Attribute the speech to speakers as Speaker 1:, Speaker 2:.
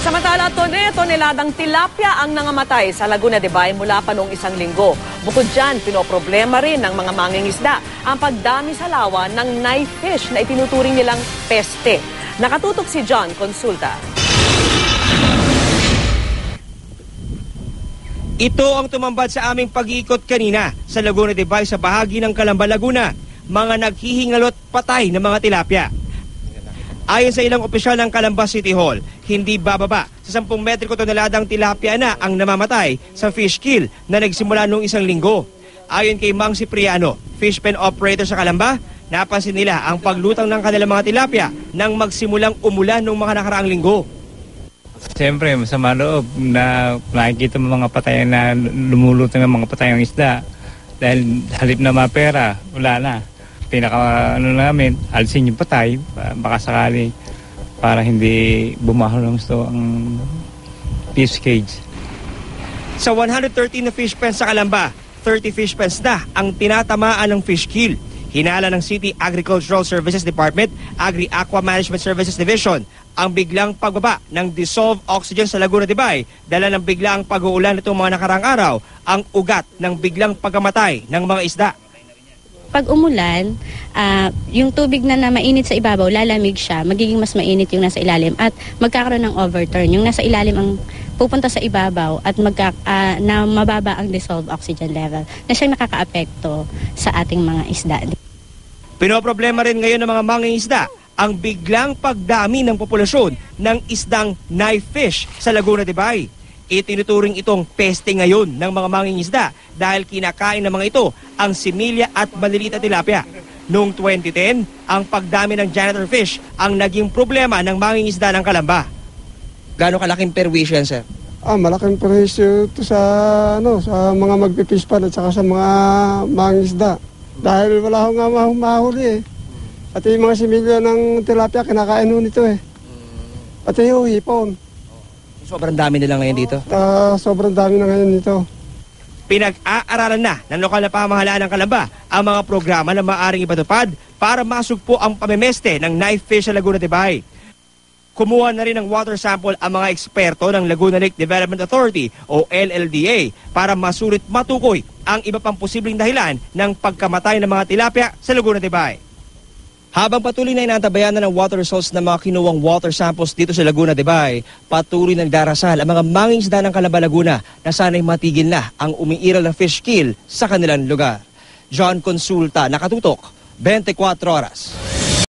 Speaker 1: Samantala, toneladang tilapia ang nangamatay sa Laguna de Bay mula pa noong isang linggo. Bukod dyan, pinoproblema rin ng mga mangingisda ang pagdami sa lawa ng knife fish na itinuturing nilang peste. Nakatutok si John Consulta.
Speaker 2: Ito ang tumambad sa aming pag-iikot kanina sa Laguna de Bay sa bahagi ng Calamba, Laguna. Mga naghihingalot patay na mga tilapia. Ayon sa ilang opisyal ng Calamba City Hall, hindi bababa sa 10 metriko toneladang tilapia na ang namamatay sa fish kill na nagsimula noong isang linggo. Ayon kay Mang Cipriano, fish pen operator sa Calamba, napansin nila ang paglutang ng kanilang mga tilapia nang magsimulang umulan noong mga nakaraang linggo.
Speaker 3: Siyempre, masama loob na nakikita mo mga patay na lumulutang ng mga patayang isda. Dahil halip na mapera, wala na. Namin, alisin yung patay, baka sakali para hindi bumahol ng gusto ang fish cage.
Speaker 2: Sa 113 na fish pens sa Calamba, 30 fish pens na ang tinatamaan ng fish kill. Hinala ng City Agricultural Services Department, Agri-Aqua Management Services Division, ang biglang pagbaba ng dissolved oxygen sa Laguna de Bay, dala ng biglang pag-uulan nitong mga nakaraang araw, ang ugat ng biglang pagkamatay ng mga isda.
Speaker 4: Pag umulan, yung tubig na mainit sa ibabaw, lalamig siya, magiging mas mainit yung nasa ilalim at magkakaroon ng overturn. Yung nasa ilalim ang pupunta sa ibabaw at na mababa ang dissolved oxygen level na siyang nakakaapekto sa ating mga isda.
Speaker 2: Pinoproblema rin ngayon ng mga mangingisda ang biglang pagdami ng populasyon ng isdang knife fish sa Laguna de Bay. Itinuturing itong peste ngayon ng mga mangingisda dahil kinakain ng mga ito ang similya at maliliit na tilapia. Noong 2010, ang pagdami ng janitor fish ang naging problema ng mangingisda ng Calamba. Gaano kalaking perwisyo yan, sir?
Speaker 5: Malaking perwisyo ito sa mga magpifish pan at saka sa mga mangingisda. Dahil wala akong nga mahuli eh. At yung mga similya ng tilapia, kinakain nun ito eh. Pati yung hipon.
Speaker 2: Sobrang dami nila ngayon dito?
Speaker 5: Sobrang dami na ngayon dito.
Speaker 2: Pinag-aaralan na ng lokal na pamahalaan ng Calamba ang mga programa na maaaring ipatupad para masugpo ang pamemeste ng knife fish sa Laguna de Bay. Kumuha na rin ng water sample ang mga eksperto ng Laguna Lake Development Authority o LLDA para masulit matukoy ang iba pang posibleng dahilan ng pagkamatay ng mga tilapia sa Laguna de Bay. Habang patuloy na inantabayan na ng water results ng mga kinuwang water samples dito sa Laguna de Bay, patuloy na nagdarasal ang mga mangingisda ng Calamba, Laguna na sana'y matigil na ang umiiral ng fish kill sa kanilang lugar. John Consulta, Nakatutok, 24 Oras.